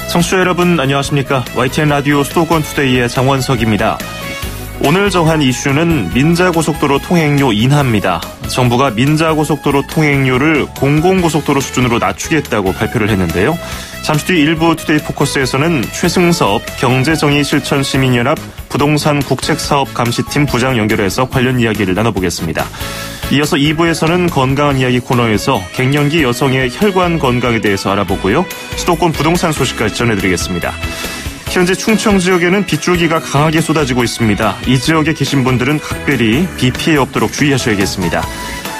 청취자 여러분 안녕하십니까. YTN 라디오 수도권 투데이의 장원석입니다. 오늘 정한 이슈는 민자고속도로 통행료 인하입니다. 정부가 민자고속도로 통행료를 공공고속도로 수준으로 낮추겠다고 발표를 했는데요. 잠시 뒤 일부 투데이 포커스에서는 최승섭 경제정의실천시민연합 부동산 국책사업감시팀 부장 연결해서 관련 이야기를 나눠보겠습니다. 이어서 2부에서는 건강한 이야기 코너에서 갱년기 여성의 혈관 건강에 대해서 알아보고요. 수도권 부동산 소식까지 전해드리겠습니다. 현재 충청 지역에는 빗줄기가 강하게 쏟아지고 있습니다. 이 지역에 계신 분들은 각별히 비 피해 없도록 주의하셔야겠습니다.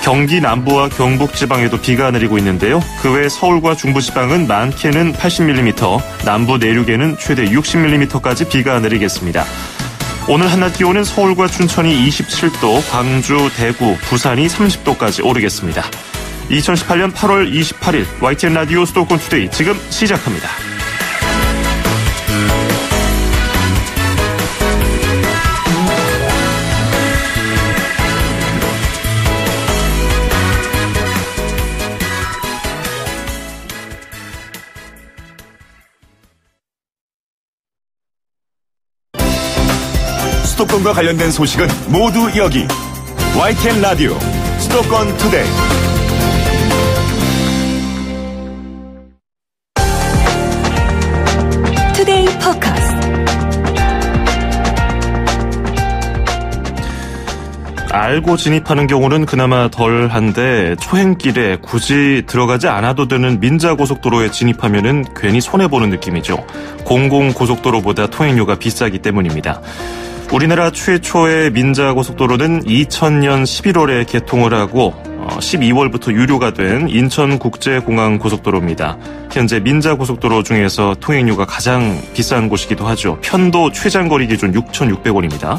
경기 남부와 경북 지방에도 비가 내리고 있는데요. 그 외 서울과 중부지방은 많게는 80mm, 남부 내륙에는 최대 60mm까지 비가 내리겠습니다. 오늘 한낮 기온은 서울과 춘천이 27도, 광주, 대구, 부산이 30도까지 오르겠습니다. 2018년 8월 28일 YTN 라디오 수도권 투데이 지금 시작합니다. 수도권과 관련된 소식은 모두 여기 YTN 라디오 수도권 투데이. 투데이 포커스. 알고 진입하는 경우는 그나마 덜한데 초행길에 굳이 들어가지 않아도 되는 민자고속도로에 진입하면은 괜히 손해보는 느낌이죠. 공공고속도로보다 통행료가 비싸기 때문입니다. 우리나라 최초의 민자고속도로는 2000년 11월에 개통을 하고 12월부터 유료가 된 인천국제공항고속도로입니다. 현재 민자고속도로 중에서 통행료가 가장 비싼 곳이기도 하죠. 편도 최장거리 기준 6,600원입니다.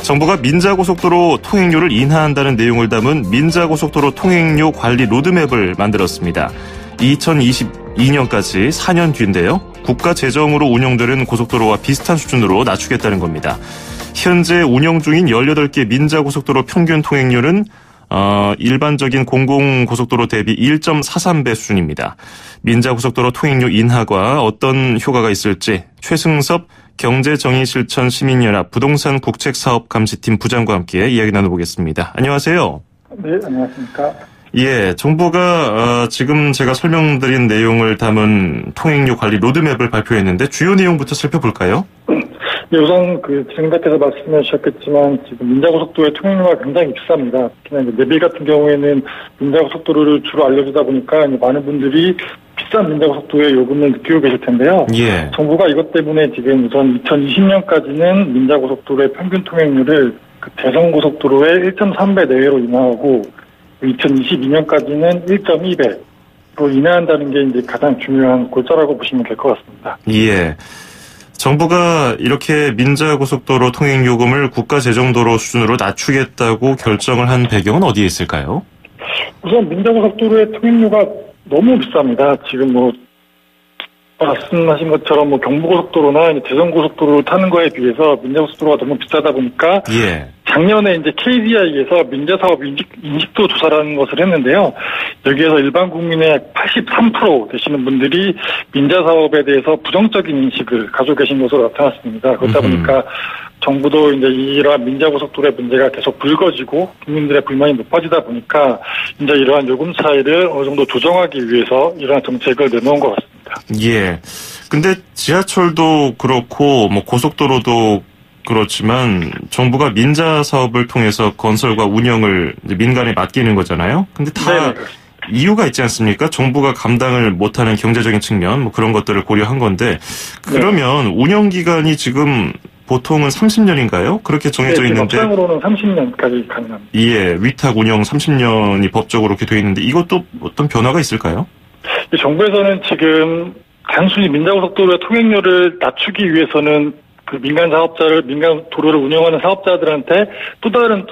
정부가 민자고속도로 통행료를 인하한다는 내용을 담은 민자고속도로 통행료 관리 로드맵을 만들었습니다. 2022년까지 4년 뒤인데요. 국가 재정으로 운영되는 고속도로와 비슷한 수준으로 낮추겠다는 겁니다. 현재 운영 중인 18개 민자고속도로 평균 통행료는 일반적인 공공고속도로 대비 1.43배 수준입니다. 민자고속도로 통행료 인하가 어떤 효과가 있을지 최승섭 경제정의실천 시민연합 부동산 국책사업감시팀 부장과 함께 이야기 나눠보겠습니다. 안녕하세요. 네, 안녕하십니까. 예, 정부가 지금 제가 설명드린 내용을 담은 통행료 관리 로드맵을 발표했는데 주요 내용부터 살펴볼까요? 네, 우선 진행자께서 말씀해 주셨겠지만 지금 민자고속도로의 통행료가 굉장히 비쌉니다. 특히나 내비 같은 경우에는 민자고속도로를 주로 알려주다 보니까 많은 분들이 비싼 민자고속도로의 요금을 느끼고 계실 텐데요. 예. 정부가 이것 때문에 지금 우선 2020년까지는 민자고속도로의 평균 통행료를 대성고속도로의 1.3배 내외로 인하하고 2022년까지는 1.2배로 인하한다는 게 이제 가장 중요한 골자라고 보시면 될 것 같습니다. 예. 정부가 이렇게 민자고속도로 통행요금을 국가재정도로 수준으로 낮추겠다고 결정을 한 배경은 어디에 있을까요? 우선 민자고속도로의 통행료가 너무 비쌉니다. 지금 말씀하신 것처럼 경부고속도로나 대전고속도로를 타는 거에 비해서 민자고속도로가 너무 비싸다 보니까 예. 작년에 이제 KDI에서 민자사업 인식도 조사라는 것을 했는데요. 여기에서 일반 국민의 83% 되시는 분들이 민자사업에 대해서 부정적인 인식을 가지고 계신 것으로 나타났습니다. 그렇다 보니까 정부도 이제 이러한 민자고속도로의 문제가 계속 불거지고 국민들의 불만이 높아지다 보니까 이제 이러한 요금 차이를 어느 정도 조정하기 위해서 이러한 정책을 내놓은 것 같습니다. 예. 근데 지하철도 그렇고 고속도로도 그렇지만 정부가 민자 사업을 통해서 건설과 운영을 민간에 맡기는 거잖아요. 근데 다 네. 이유가 있지 않습니까? 정부가 감당을 못하는 경제적인 측면 그런 것들을 고려한 건데 그러면 운영 기간이 지금 보통은 30년인가요? 그렇게 정해져 있는데 법상으로는 30년까지 가능합니다. 예, 위탁 운영 30년이 법적으로 그렇게 되어 있는데 이것도 어떤 변화가 있을까요? 정부에서는 지금 단순히 민자고속도로의 통행료를 낮추기 위해서는 민간 도로를 운영하는 사업자들한테 또 다른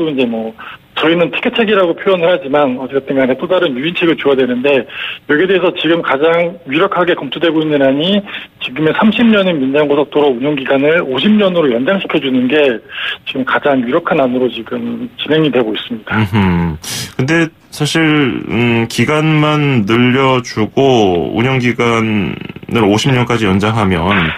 저희는 티켓책이라고 표현을 하지만 어쨌든 간에 또 다른 유인책을 줘야 되는데 여기에 대해서 지금 가장 유력하게 검토되고 있는 안이 지금의 30년인 민자고속도로 운영기간을 50년으로 연장시켜주는 게 지금 가장 유력한 안으로 지금 진행이 되고 있습니다. 근데 사실 기간만 늘려주고 운영기간을 50년까지 연장하면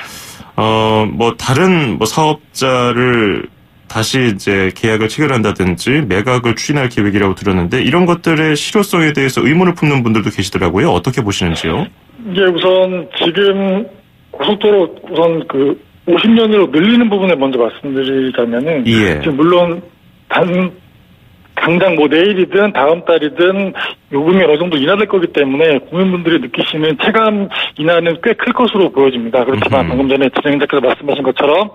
뭐 다른 뭐 사업자를 다시 이제 계약을 체결한다든지 매각을 추진할 계획이라고 들었는데 이런 것들의 실효성에 대해서 의문을 품는 분들도 계시더라고요. 어떻게 보시는지요? 이게 우선 지금 고속도로 우선 그 50년으로 늘리는 부분에 먼저 말씀드리자면은 예. 지금 물론 당장 뭐 내일이든 다음 달이든 요금이 어느 정도 인하될 거기 때문에 국민분들이 느끼시는 체감 인하는 꽤 클 것으로 보여집니다. 그렇지만 방금 전에 진행자께서 말씀하신 것처럼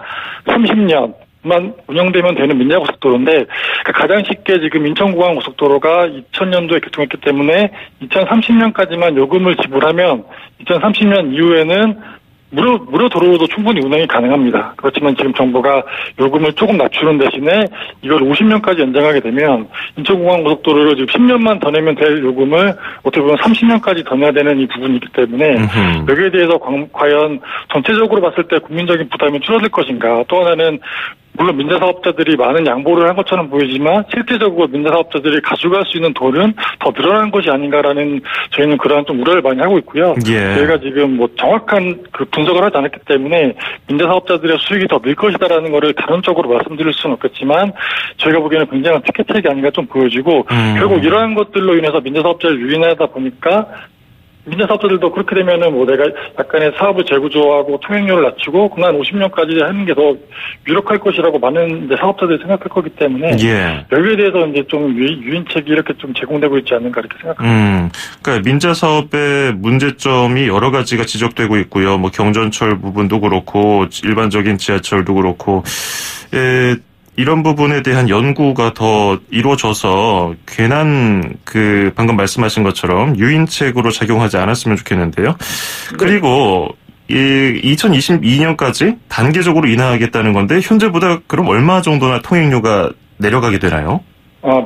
30년만 운영되면 되는 민자고속도로인데 가장 쉽게 지금 인천공항고속도로가 2000년도에 개통했기 때문에 2030년까지만 요금을 지불하면 2030년 이후에는 무료 도로도 충분히 운행이 가능합니다. 그렇지만 지금 정부가 요금을 조금 낮추는 대신에 이걸 50년까지 연장하게 되면 인천공항고속도로를 지금 10년만 더 내면 될 요금을 어떻게 보면 30년까지 더 내야 되는 이 부분이 있기 때문에 여기에 대해서 과연 전체적으로 봤을 때 국민적인 부담이 줄어들 것인가. 또 하나는 물론 민자사업자들이 많은 양보를 한 것처럼 보이지만 실제적으로 민자사업자들이 가져갈 수 있는 돈은 더 늘어난 것이 아닌가라는 저희는 그러한 좀 우려를 많이 하고 있고요. 예. 저희가 지금 뭐 정확한 그 분석을 하지 않았기 때문에 민자사업자들의 수익이 더 늘 것이다라는 것을 단언적으로 말씀드릴 수는 없겠지만 저희가 보기에는 굉장한 티켓책이 아닌가 좀 보여지고 결국 이러한 것들로 인해서 민자사업자를 유인하다 보니까 민자사업자들도 그렇게 되면은 뭐 내가 약간의 사업을 재구조하고 통행료를 낮추고 그만 50년까지 하는 게 더 유력할 것이라고 많은 이제 사업자들이 생각할 거기 때문에 예. 여기에 대해서 이제 좀 유인책이 이렇게 좀 제공되고 있지 않는가 이렇게 생각합니다. 그러니까 민자 사업의 문제점이 여러 가지가 지적되고 있고요. 뭐 경전철 부분도 그렇고 일반적인 지하철도 그렇고. 이런 부분에 대한 연구가 더 이루어져서 괜한 그 방금 말씀하신 것처럼 유인책으로 작용하지 않았으면 좋겠는데요. 그리고 2022년까지 단계적으로 인하하겠다는 건데 현재보다 그럼 얼마 정도나 통행료가 내려가게 되나요?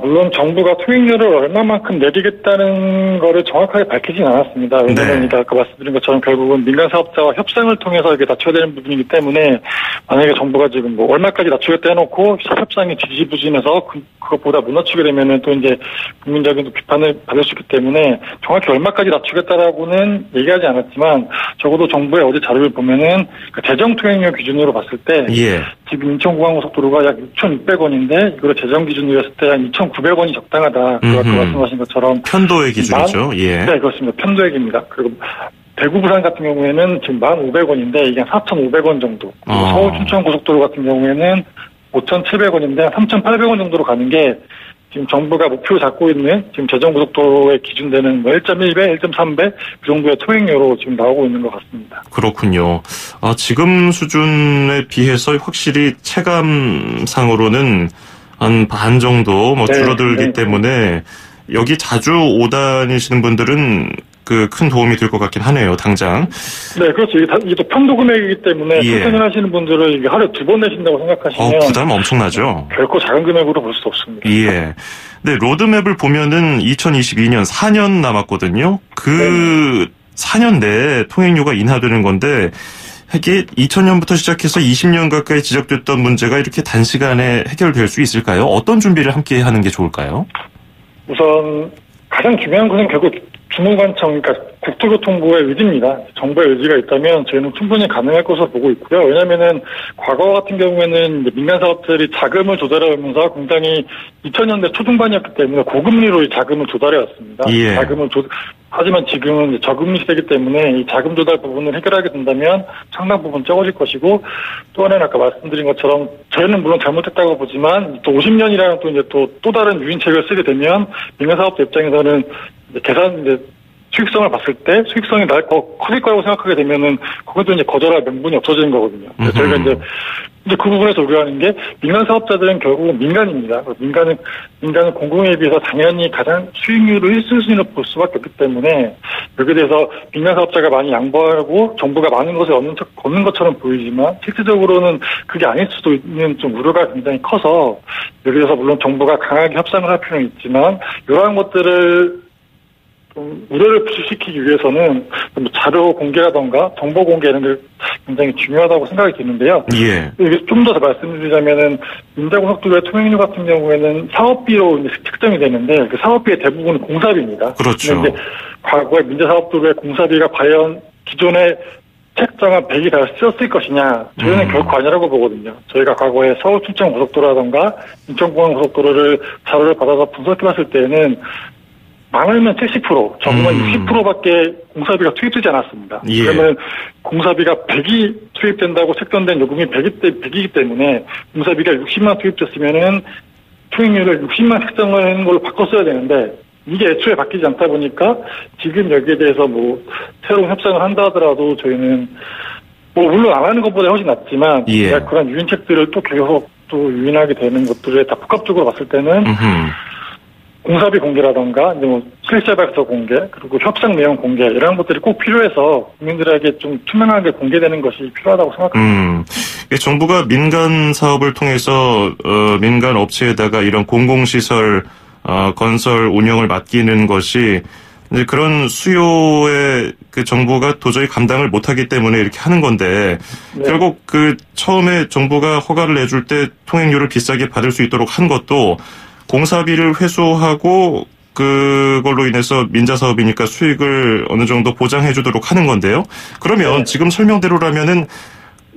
물론 정부가 통행료를 얼마만큼 내리겠다는 거를 정확하게 밝히진 않았습니다. 왜냐하면 아까 말씀드린 것처럼 결국은 민간 사업자와 협상을 통해서 이게 낮춰야 되는 부분이기 때문에 만약에 정부가 지금 뭐 얼마까지 낮추겠다 해놓고 협상이 지지부진해서 그것보다 못 낮추게 되면은 또 이제 국민적인 비판을 받을 수 있기 때문에 정확히 얼마까지 낮추겠다라고는 얘기하지 않았지만 적어도 정부의 어제 자료를 보면은 그 재정 통행료 기준으로 봤을 때 지금 인천공항고속도로가 약 6,600원인데 이걸 재정 기준으로 했을 때 한 2,900원이 적당하다. 아까 말씀하신 것처럼 편도의 기준이죠. 네, 그렇습니다. 편도액입니다. 그리고 대구 부산 같은 경우에는 지금 1,500원인데 이게 4,500원 정도. 그리고 서울 춘천 고속도로 같은 경우에는 5,700원인데 3,800원 정도로 가는 게 지금 정부가 목표로 잡고 있는 지금 재정고속도로에 기준되는 뭐 1.1배, 1.3배 그 정도의 통행료로 지금 나오고 있는 것 같습니다. 그렇군요. 지금 수준에 비해서 확실히 체감상으로는 한 반 정도 뭐 줄어들기 때문에 여기 자주 오다니시는 분들은 그 큰 도움이 될 것 같긴 하네요, 당장. 네, 그렇죠. 이게 또 편도 금액이기 때문에 출퇴근 하시는 분들은 이게 하루에 2번 내신다고 생각하시면 부담 엄청나죠. 결코 작은 금액으로 볼 수 없습니다. 예. 네, 로드맵을 보면은 2022년 4년 남았거든요. 그 4년 내에 통행료가 인하되는 건데 이게 2000년부터 시작해서 20년 가까이 지적됐던 문제가 이렇게 단시간에 해결될 수 있을까요? 어떤 준비를 함께 하는 게 좋을까요? 우선 가장 중요한 것은 결국 주무관청, 그러니까 국토교통부의 의지입니다. 정부의 의지가 있다면 저희는 충분히 가능할 것으로 보고 있고요. 왜냐하면은 과거 같은 경우에는 민간 사업들이 자금을 조달해오면서 굉장히 2000년대 초중반이었기 때문에 고금리로 이 자금을 조달해왔습니다. 하지만 지금은 저금리 시대이기 때문에 이 자금 조달 부분을 해결하게 된다면 상당 부분 적어질 것이고 또 하나는 아까 말씀드린 것처럼 저희는 물론 잘못했다고 보지만 또 50년이라는 또 이제 또 다른 유인책을 쓰게 되면 민간 사업자 입장에서는 수익성을 봤을 때 수익성이 커질 거라고 생각하게 되면은 거기도 이제 거절할 명분이 없어지는 거거든요. 저희가 이제 그 부분에서 우려하는 게 민간 사업자들은 결국은 민간입니다. 민간은 공공에 비해서 당연히 가장 수익률을 1순위로 볼 수밖에 없기 때문에 여기에 대해서 민간 사업자가 많이 양보하고 정부가 많은 것을 얻는 것처럼 보이지만 실질적으로는 그게 아닐 수도 있는 좀 우려가 굉장히 커서 여기에 대해서 물론 정부가 강하게 협상을 할 필요는 있지만 이러한 것들을 좀 우려를 부식시키기 위해서는 자료 공개라던가 정보 공개 이런 게 굉장히 중요하다고 생각이 드는데요. 좀 더 말씀드리자면은 민자고속도로의 통행료 같은 경우에는 사업비로 이제 측정이 되는데 그 사업비의 대부분은 공사비입니다. 그렇죠. 그런데 과거의 민자사업도로의 공사비가 과연 기존의 책정한 100이 다 쓰였을 것이냐, 저희는 결코 아니라고 보거든요. 저희가 과거에 서울 춘천 고속도로라던가 인천공항 고속도로를 자료를 받아서 분석해봤을 때에는 많으면 70%, 적으면 60%밖에 공사비가 투입되지 않았습니다. 예. 그러면 공사비가 100이 투입된다고 책정된 요금이 100이기 때문에 공사비가 60만 투입됐으면은 투입률을 60만 책정하는 걸로 바꿨어야 되는데 이게 애초에 바뀌지 않다 보니까 지금 여기에 대해서 뭐 새로운 협상을 한다 하더라도 저희는 뭐 물론 안 하는 것보다 훨씬 낫지만 예. 그런 유인책들을 또 계속 또 유인하게 되는 것들에 다 복합적으로 봤을 때는 공사비 공개라던가 이제 뭐 실시발서 공개 그리고 협상 내용 공개 이런 것들이 꼭 필요해서 국민들에게 좀 투명하게 공개되는 것이 필요하다고 생각합니다. 정부가 민간 사업을 통해서 민간 업체에다가 이런 공공시설 건설 운영을 맡기는 것이 이제 그런 수요에 그 정부가 도저히 감당을 못하기 때문에 이렇게 하는 건데 네. 결국 그 처음에 정부가 허가를 내줄 때 통행료를 비싸게 받을 수 있도록 한 것도 공사비를 회수하고 그걸로 인해서 민자사업이니까 수익을 어느 정도 보장해 주도록 하는 건데요. 그러면 네. 지금 설명대로라면은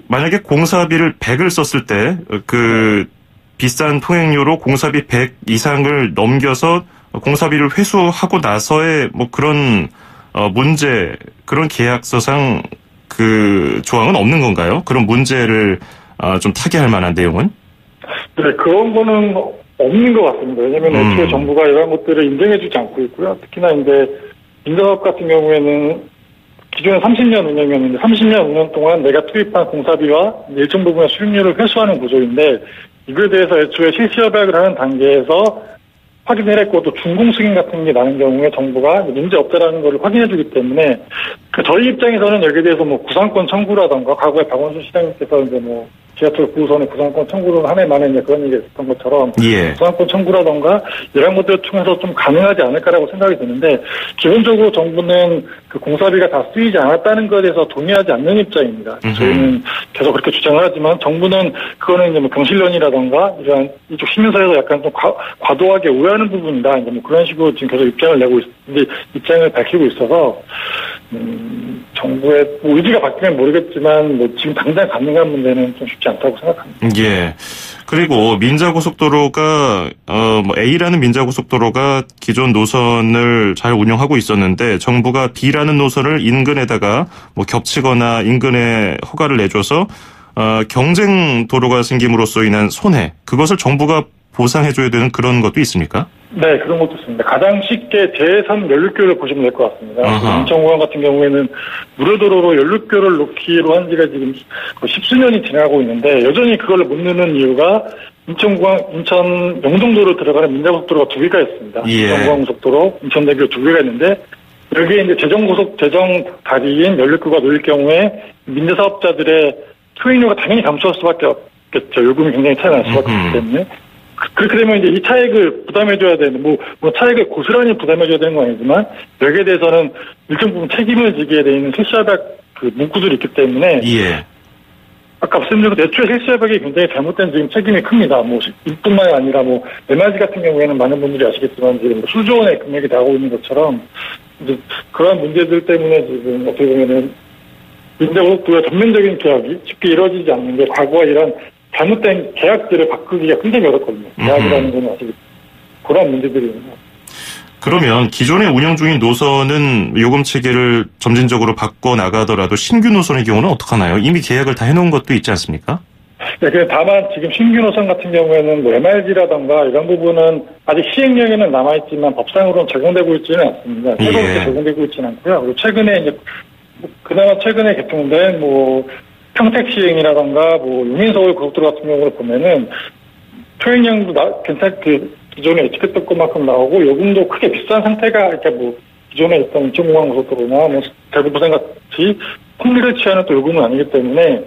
만약에 공사비를 100을 썼을 때 그 비싼 통행료로 공사비 100 이상을 넘겨서 공사비를 회수하고 나서의 뭐 그런 문제, 그런 계약서상 그 조항은 없는 건가요? 그런 문제를 좀 타개할 만한 내용은? 네, 그런 거는 없는 것 같습니다. 왜냐하면 애초에 정부가 이런 것들을 인정해주지 않고 있고요. 특히나 이제 민자사업 같은 경우에는 기존에 30년 운영이었는데 30년 운영 동안 내가 투입한 공사비와 일정 부분의 수익률을 회수하는 구조인데 이거에 대해서 애초에 실시협약을 하는 단계에서 확인을 했고 또 준공승인 같은 게 나는 경우에 정부가 문제없다라는 걸 확인해주기 때문에 저희 입장에서는 여기에 대해서 뭐 구상권 청구라던가 과거에 박원순 시장님께서 이제 뭐 지하철 9호선의 구상권 청구를 한 해 만에 이제 그런 얘기가 있었던 것처럼 예. 구상권 청구라던가 이런 것들을 통해서 좀 가능하지 않을까라고 생각이 드는데 기본적으로 정부는 그 공사비가 다 쓰이지 않았다는 것에 대해서 동의하지 않는 입장입니다. 저희는 계속 그렇게 주장을 하지만 정부는 그거는 이제 뭐 경실련이라던가 이러한 이쪽 시민사회에서 약간 좀 과도하게 오해하는 부분이다. 이제 뭐 그런 식으로 지금 계속 입장을 밝히고 있어서 정부의 뭐 의지가 바뀌면 모르겠지만 뭐 지금 당장 가능한 문제는 좀 쉽지 않다고 생각합니다. 예. 그리고 민자고속도로가 뭐 A라는 민자고속도로가 기존 노선을 잘 운영하고 있었는데 정부가 B라는 노선을 인근에다가 뭐 겹치거나 인근에 허가를 내줘서 경쟁 도로가 생김으로써 인한 손해, 그것을 정부가 보상해줘야 되는 그런 것도 있습니까? 네, 그런 것도 있습니다. 가장 쉽게 제3 연륙교를 보시면 될 것 같습니다. 인천공항 같은 경우에는 무료도로로 연륙교를 놓기로 한 지가 지금 10수년이 지나가고 있는데 여전히 그걸 못 넣는 이유가 인천공항, 인천 영종도로 들어가는 민자고속도로가 2개가 있습니다. 예. 인천공항 고속도로, 인천대교 2개가 있는데 여기에 이제 재정 다리인 연륙교가 놓일 경우에 민자사업자들의 수익료가 당연히 감소할 수밖에 없겠죠. 요금이 굉장히 차이 날 수밖에 없기 때문에. 그렇게 되면 이제 이 차액을 부담해줘야 되는, 뭐 차액을 고스란히 부담해줘야 되는 건 아니지만, 여기에 대해서는 일정 부분 책임을 지게 되는 실시협약 그 문구들이 있기 때문에, 예. 아까 말씀드린 것처럼 애초에 실시협약이 굉장히 잘못된 지금 책임이 큽니다. 뭐, 이뿐만이 아니라 뭐, MRG 같은 경우에는 많은 분들이 아시겠지만, 지금 수조 원의 금액이 나오고 있는 것처럼, 이제 그러한 문제들 때문에 지금 어떻게 보면은, 민자고속도로의 전면적인 개혁이 쉽게 이루어지지 않는 게 과거와 이런 잘못된 계약들을 바꾸기가 굉장히 어렵거든요. 계약이라는 건 아시겠죠. 그런 문제들이 있는 것 같아요. 그러면 기존에 운영 중인 노선은 요금 체계를 점진적으로 바꿔 나가더라도 신규 노선의 경우는 어떻게 하나요? 이미 계약을 다 해놓은 것도 있지 않습니까? 네, 다만 지금 신규 노선 같은 경우에는 뭐 MRG라던가 이런 부분은 아직 시행령에는 남아있지만 법상으로는 적용되고 있지는 않습니다. 새롭게 예. 적용되고 있지는 않고요. 그리고 최근에 이제 그나마 최근에 개통된 뭐 평택 시행이라던가 뭐 용인서울 고속도로 같은 경우를 보면은 통행량도 괜찮게 기존에 예측했던 것만큼 나오고 요금도 크게 비싼 상태가 이렇게 뭐 기존에 있던 인천공항 고속도로나 뭐 대구부산 같이 폭리를 취하는 또 요금은 아니기 때문에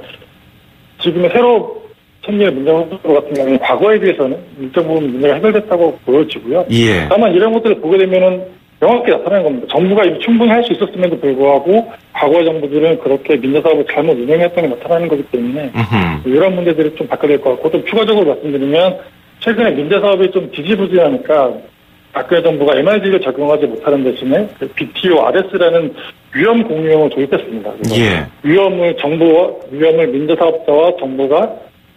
지금의 새로 생기는 민자고속도로 같은 경우는 과거에 비해서는 일정 부분 문제가 해결됐다고 보여지고요. 예. 다만 이런 것들을 보게 되면은 명확히 나타나는 겁니다. 정부가 이미 충분히 할 수 있었음에도 불구하고 과거 정부들은 그렇게 민자사업을 잘못 운영했던 게 나타나는 거기 때문에 이런 문제들이 좀 바뀌어야 될 것 같고 또 추가적으로 말씀드리면 최근에 민자사업이 좀 지지부진하니까 박근혜 정부가 MRD를 적용하지 못하는 대신에 BTO-RS라는 위험 공유형을 도입했습니다. 예. 위험을 민자사업자와 정부가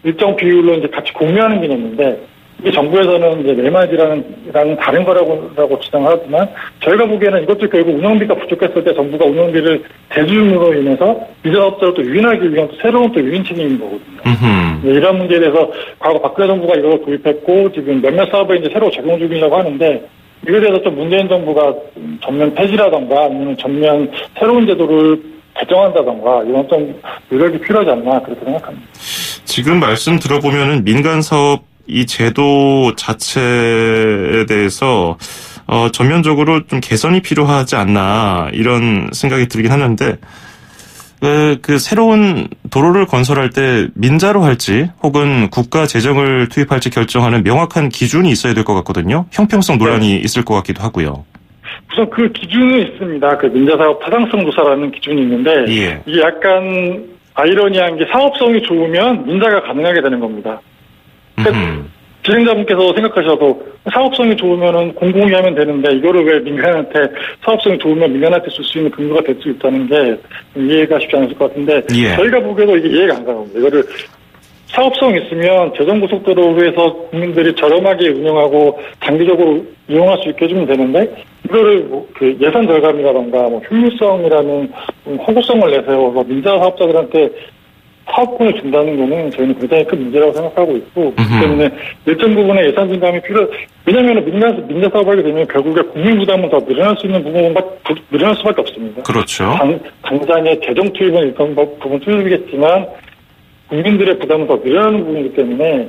일정 비율로 이제 같이 공유하는 개념인데, 이 정부에서는 이제 MRD랑 다른 거라고 주장하지만, 저희가 보기에는 이것도 결국 운영비가 부족했을 때 정부가 운영비를 대주임으로 인해서 민자사업자를 또 유인하기 위한 또 새로운 또 유인 책임인 거거든요. 이런 문제에 대해서 과거 박근혜 정부가 이걸 도입했고, 지금 몇몇 사업에 이제 새로 적용 중이라고 하는데, 이거에 대해서 좀 문재인 정부가 전면 폐지라던가 아니면 전면 새로운 제도를 개정한다던가 이런 좀 노력이 필요하지 않나 그렇게 생각합니다. 지금 말씀 들어보면은 민간 사업 이 제도 자체에 대해서 전면적으로 좀 개선이 필요하지 않나 이런 생각이 들긴 하는데, 그 새로운 도로를 건설할 때 민자로 할지 혹은 국가 재정을 투입할지 결정하는 명확한 기준이 있어야 될 것 같거든요. 형평성 논란이 있을 것 같기도 하고요. 우선 그 기준은 있습니다. 그 민자사업 타당성 조사라는 기준이 있는데, 예. 이게 약간 아이러니한 게 사업성이 좋으면 민자가 가능하게 되는 겁니다. 그러니까 진행자분께서 생각하셔도 사업성이 좋으면은 공공이 하면 되는데 이거를 왜 민간한테 사업성이 좋으면 민간한테 줄 수 있는 근거가 될 수 있다는 게 이해가 쉽지 않을 것 같은데, 예. 저희가 보기에도 이게 이해가 안 가는 겁니다. 이거를 사업성 있으면 재정고속도로로 해서 국민들이 저렴하게 운영하고 장기적으로 이용할 수 있게 해주면 되는데, 이거를 그 예산 절감이라던가 효율성이라는 허구성을 내세워서 민자 사업자들한테 사업권을 준다는 거는 저희는 굉장히 큰 문제라고 생각하고 있고, 그렇기 때문에 일정 부분의 예산 증감이 왜냐하면 민자 사업을 하게 되면 결국에 국민 부담은 더 늘어날 수 있는 늘어날 수밖에 없습니다. 그렇죠. 당장의 재정 투입은 일정 부분 투입이겠지만 국민들의 부담은 더 늘어나는 부분이기 때문에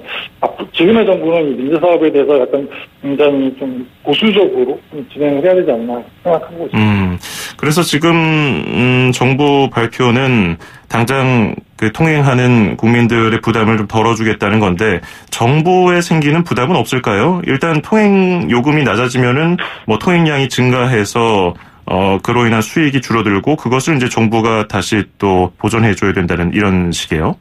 지금의 정부는 이 민자 사업에 대해서 약간 굉장히 좀 보수적으로 진행을 해야 되지 않나 생각하고 있습니다. 그래서 지금 정부 발표는 당장 그 통행하는 국민들의 부담을 좀 덜어주겠다는 건데, 정부에 생기는 부담은 없을까요? 일단 통행 요금이 낮아지면은 뭐 통행량이 증가해서 그로 인한 수익이 줄어들고 그것을 이제 정부가 다시 또 보전해줘야 된다는 이런 식이에요.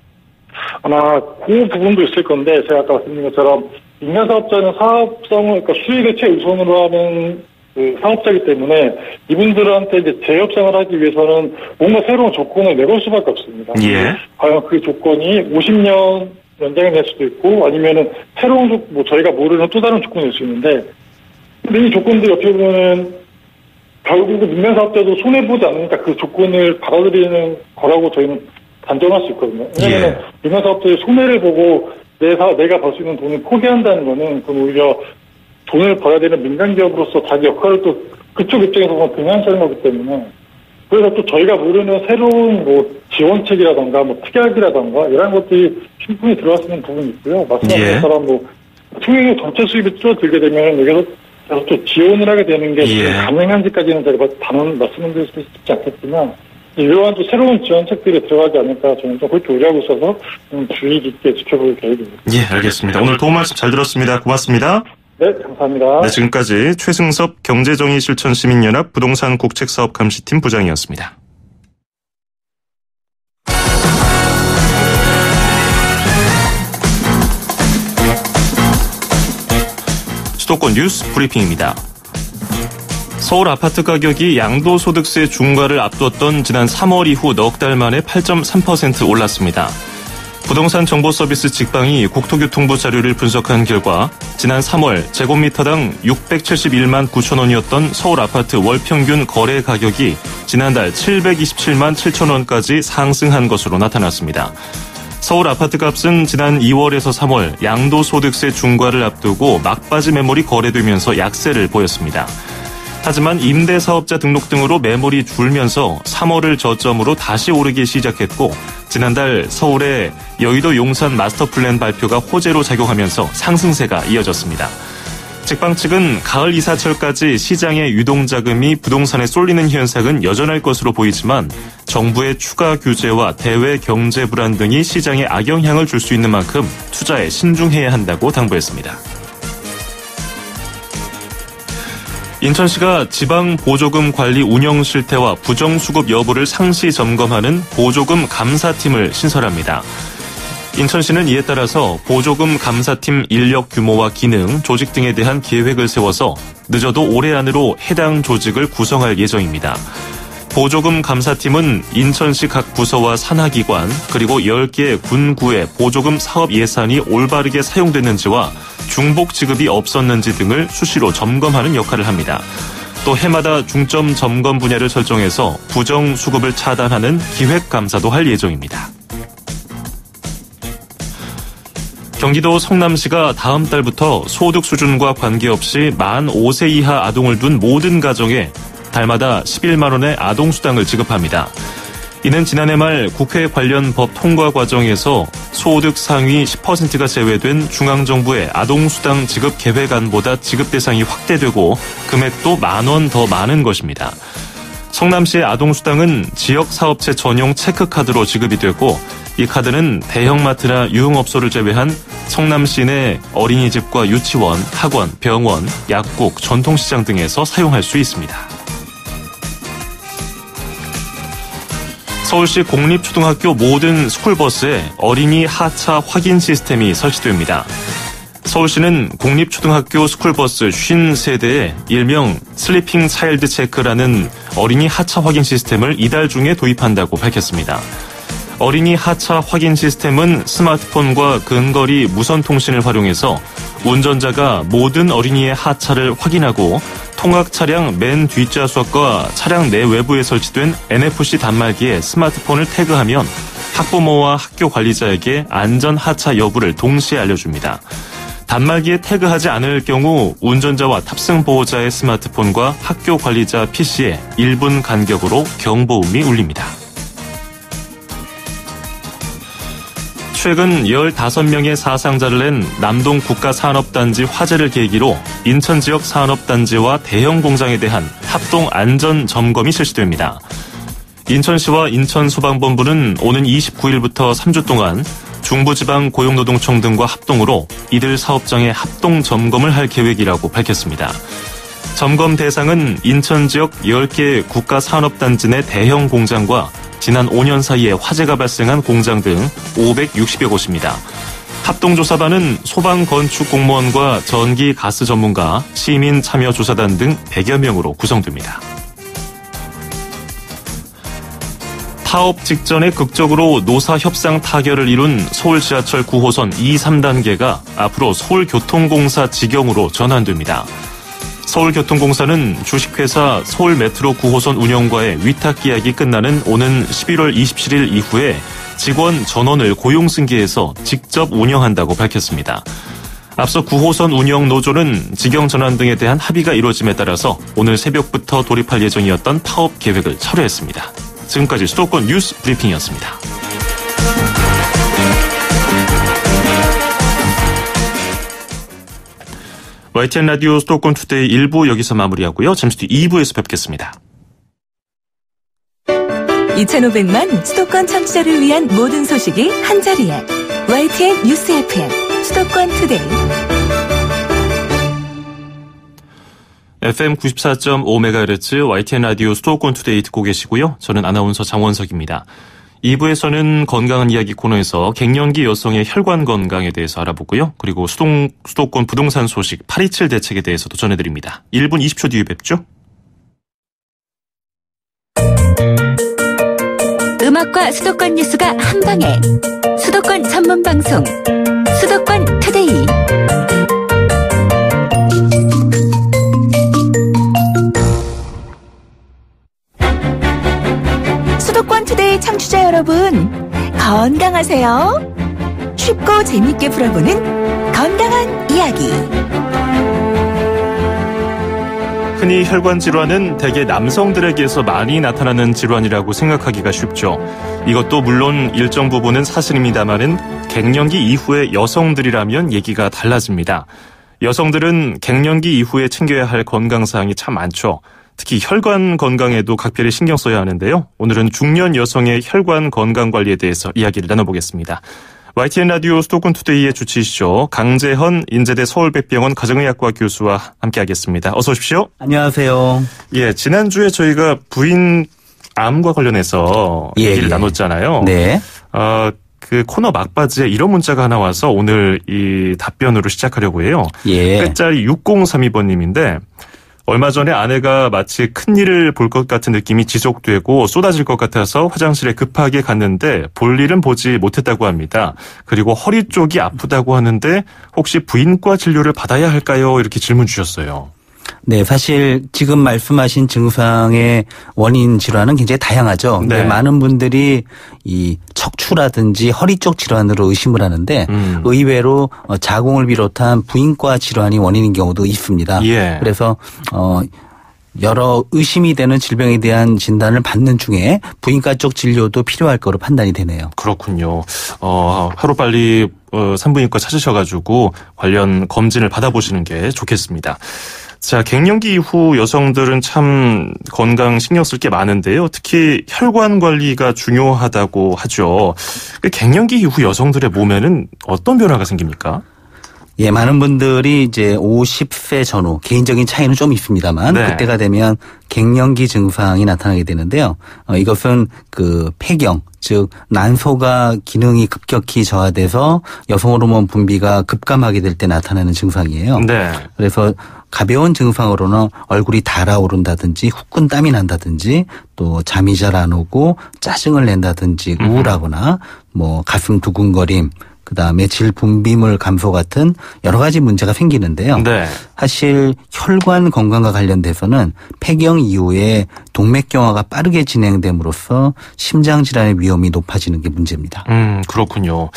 아마 그 부분도 있을 건데, 제가 아까 말씀드린 것처럼 민간 사업자는 사업성을, 그러니까 수익을 최우선으로 하는 그 사업자이기 때문에 이분들한테 이제 재협상을 하기 위해서는 뭔가 새로운 조건을 내걸 수밖에 없습니다. 예. 과연 그 조건이 50년 연장이 될 수도 있고, 아니면은 새로운 저희가 모르는 또 다른 조건이 될 수 있는데, 근데 이 조건들이 어떻게 보면은 결국은 민간 사업자도 손해보지 않으니까 그 조건을 받아들이는 거라고 저희는 단정할 수 있거든요. 왜냐하면 예. 민간 사업자의 손해를 보고 내가 벌 수 있는 돈을 포기한다는 거는, 그건 오히려 돈을 벌어야 되는 민간 기업으로서 자기 역할을 또 그쪽 입장에서 등한시하는 거기 때문에, 그래서 또 저희가 모르는 새로운 지원책이라던가 특약이라던가 이런 것들이 충분히 들어갈 수 있는 부분이 있고요. 말씀하신 것처럼 통행료 전체 수입이 줄어들게 되면 여기서 계속 또 지원을 하게 되는 게 가능한지까지는 제가 말씀드릴 수 있지 않겠지만, 이러한 또 새로운 지원책들이 들어가지 않을까 저는 좀 그렇게 우려하고 있어서 좀 주의 깊게 지켜볼 계획입니다. 예, 알겠습니다. 오늘 도움 말씀 잘 들었습니다. 고맙습니다. 네, 감사합니다. 네, 지금까지 최승섭 경제정의실천시민연합 부동산 국책사업감시팀 부장이었습니다. 수도권 뉴스 브리핑입니다. 서울 아파트 가격이 양도소득세 중과를 앞뒀던 지난 3월 이후 넉 달 만에 8.3% 올랐습니다. 부동산 정보서비스 직방이 국토교통부 자료를 분석한 결과 지난 3월 제곱미터당 671만 9천 원이었던 서울 아파트 월평균 거래 가격이 지난달 727만 7천 원까지 상승한 것으로 나타났습니다. 서울 아파트 값은 지난 2월에서 3월 양도소득세 중과를 앞두고 막바지 매물이 거래되면서 약세를 보였습니다. 하지만 임대사업자 등록 등으로 매물이 줄면서 3월을 저점으로 다시 오르기 시작했고, 지난달 서울의 여의도 용산 마스터플랜 발표가 호재로 작용하면서 상승세가 이어졌습니다. 직방 측은 가을 이사철까지 시장의 유동자금이 부동산에 쏠리는 현상은 여전할 것으로 보이지만 정부의 추가 규제와 대외 경제 불안 등이 시장에 악영향을 줄 수 있는 만큼 투자에 신중해야 한다고 당부했습니다. 인천시가 지방 보조금 관리 운영 실태와 부정수급 여부를 상시 점검하는 보조금 감사팀을 신설합니다. 인천시는 이에 따라서 보조금 감사팀 인력 규모와 기능, 조직 등에 대한 계획을 세워서 늦어도 올해 안으로 해당 조직을 구성할 예정입니다. 보조금 감사팀은 인천시 각 부서와 산하기관 그리고 10개 군구의 보조금 사업 예산이 올바르게 사용됐는지와 중복 지급이 없었는지 등을 수시로 점검하는 역할을 합니다. 또 해마다 중점 점검 분야를 설정해서 부정 수급을 차단하는 기획 감사도 할 예정입니다. 경기도 성남시가 다음 달부터 소득 수준과 관계없이 만 5세 이하 아동을 둔 모든 가정에 달마다 11만 원의 아동수당을 지급합니다. 이는 지난해 말 국회 관련 법 통과 과정에서 소득 상위 10%가 제외된 중앙정부의 아동수당 지급 계획안보다 지급 대상이 확대되고 금액도 만 원 더 많은 것입니다. 성남시의 아동수당은 지역사업체 전용 체크카드로 지급이 되고 이 카드는 대형마트나 유흥업소를 제외한 성남시 내 어린이집과 유치원, 학원, 병원, 약국, 전통시장 등에서 사용할 수 있습니다. 서울시 공립초등학교 모든 스쿨버스에 어린이 하차 확인 시스템이 설치됩니다. 서울시는 공립초등학교 스쿨버스 53대에 일명 슬리핑 차일드 체크라는 어린이 하차 확인 시스템을 이달 중에 도입한다고 밝혔습니다. 어린이 하차 확인 시스템은 스마트폰과 근거리 무선통신을 활용해서 운전자가 모든 어린이의 하차를 확인하고 통학 차량 맨 뒷좌석과 차량 내 외부에 설치된 NFC 단말기에 스마트폰을 태그하면 학부모와 학교 관리자에게 안전 하차 여부를 동시에 알려줍니다. 단말기에 태그하지 않을 경우 운전자와 탑승 보호자의 스마트폰과 학교 관리자 PC에 1분 간격으로 경보음이 울립니다. 최근 15명의 사상자를 낸 남동 국가산업단지 화재를 계기로 인천 지역 산업단지와 대형 공장에 대한 합동 안전 점검이 실시됩니다. 인천시와 인천소방본부는 오는 29일부터 3주 동안 중부지방고용노동청 등과 합동으로 이들 사업장의 합동 점검을 할 계획이라고 밝혔습니다. 점검 대상은 인천 지역 10개 국가산업단지 내 대형 공장과 지난 5년 사이에 화재가 발생한 공장 등 560여 곳입니다. 합동조사반은 소방건축공무원과 전기, 가스 전문가, 시민 참여 조사단 등 100여 명으로 구성됩니다. 파업 직전에 극적으로 노사 협상 타결을 이룬 서울 지하철 9호선 2, 3단계가 앞으로 서울교통공사 직영으로 전환됩니다. 서울교통공사는 주식회사 서울메트로 9호선 운영과의 위탁 계약이 끝나는 오는 11월 27일 이후에 직원 전원을 고용 승계해서 직접 운영한다고 밝혔습니다. 앞서 9호선 운영 노조는 직영 전환 등에 대한 합의가 이루어짐에 따라서 오늘 새벽부터 돌입할 예정이었던 파업 계획을 철회했습니다. 지금까지 수도권 뉴스 브리핑이었습니다. YTN 라디오 수도권 투데이 1부 여기서 마무리하고요. 잠시 뒤 2부에서 뵙겠습니다. 2,500만 수도권 청취자를 위한 모든 소식이 한자리에 YTN 뉴스 FM 수도권 투데이 FM 94.5MHz YTN 라디오 수도권 투데이 듣고 계시고요. 저는 아나운서 장원석입니다. 2부에서는 건강한 이야기 코너에서 갱년기 여성의 혈관 건강에 대해서 알아보고요. 그리고 수도권 부동산 소식 827 대책에 대해서도 전해드립니다. 1분 20초 뒤에 뵙죠. 음악과 수도권 뉴스가 한방에 수도권 전문 방송 수도권 투데이 수도권 투데이 청취자 여러분 건강하세요. 쉽고 재밌게 풀어보는 건강한 이야기. 흔히 혈관 질환은 대개 남성들에게서 많이 나타나는 질환이라고 생각하기가 쉽죠. 이것도 물론 일정 부분은 사실입니다만은 갱년기 이후의 여성들이라면 얘기가 달라집니다. 여성들은 갱년기 이후에 챙겨야 할 건강사항이 참 많죠. 특히 혈관 건강에도 각별히 신경 써야 하는데요. 오늘은 중년 여성의 혈관 건강 관리에 대해서 이야기를 나눠보겠습니다. YTN 라디오 수도권 투데이의 주치시죠. 강재헌 인제대 서울백병원 가정의학과 교수와 함께하겠습니다. 어서 오십시오. 안녕하세요. 예, 지난주에 저희가 부인 암과 관련해서 얘기를 나눴잖아요. 네. 그 코너 막바지에 이런 문자가 하나 와서 오늘 이 답변으로 시작하려고 해요. 예. 끝자리 6032번님인데 얼마 전에 아내가 마치 큰일을 볼 것 같은 느낌이 지속되고 쏟아질 것 같아서 화장실에 급하게 갔는데 볼일은 보지 못했다고 합니다. 그리고 허리 쪽이 아프다고 하는데 혹시 부인과 진료를 받아야 할까요? 이렇게 질문 주셨어요. 네, 사실 지금 말씀하신 증상의 원인 질환은 굉장히 다양하죠. 네. 많은 분들이 이 척추라든지 허리 쪽 질환으로 의심을 하는데 의외로 자궁을 비롯한 부인과 질환이 원인인 경우도 있습니다. 예. 그래서 여러 의심이 되는 질병에 대한 진단을 받는 중에 부인과 쪽 진료도 필요할 거로 판단이 되네요. 그렇군요. 하루빨리 산부인과 찾으셔가지고 관련 검진을 받아보시는 게 좋겠습니다. 자, 갱년기 이후 여성들은 참 건강 신경 쓸 게 많은데요. 특히 혈관 관리가 중요하다고 하죠. 갱년기 이후 여성들의 몸에는 어떤 변화가 생깁니까? 예, 많은 분들이 이제 50세 전후 개인적인 차이는 좀 있습니다만 네. 그때가 되면 갱년기 증상이 나타나게 되는데요. 이것은 그 폐경, 즉 난소가 기능이 급격히 저하돼서 여성 호르몬 분비가 급감하게 될 때 나타나는 증상이에요. 네. 그래서 가벼운 증상으로는 얼굴이 달아오른다든지 후끈 땀이 난다든지 또 잠이 잘 안 오고 짜증을 낸다든지 우울하거나 뭐 가슴 두근거림 그다음에 질 분비물 감소 같은 여러 가지 문제가 생기는데요. 네. 사실 혈관 건강과 관련돼서는 폐경 이후에 동맥경화가 빠르게 진행됨으로써 심장 질환의 위험이 높아지는 게 문제입니다. 그렇군요.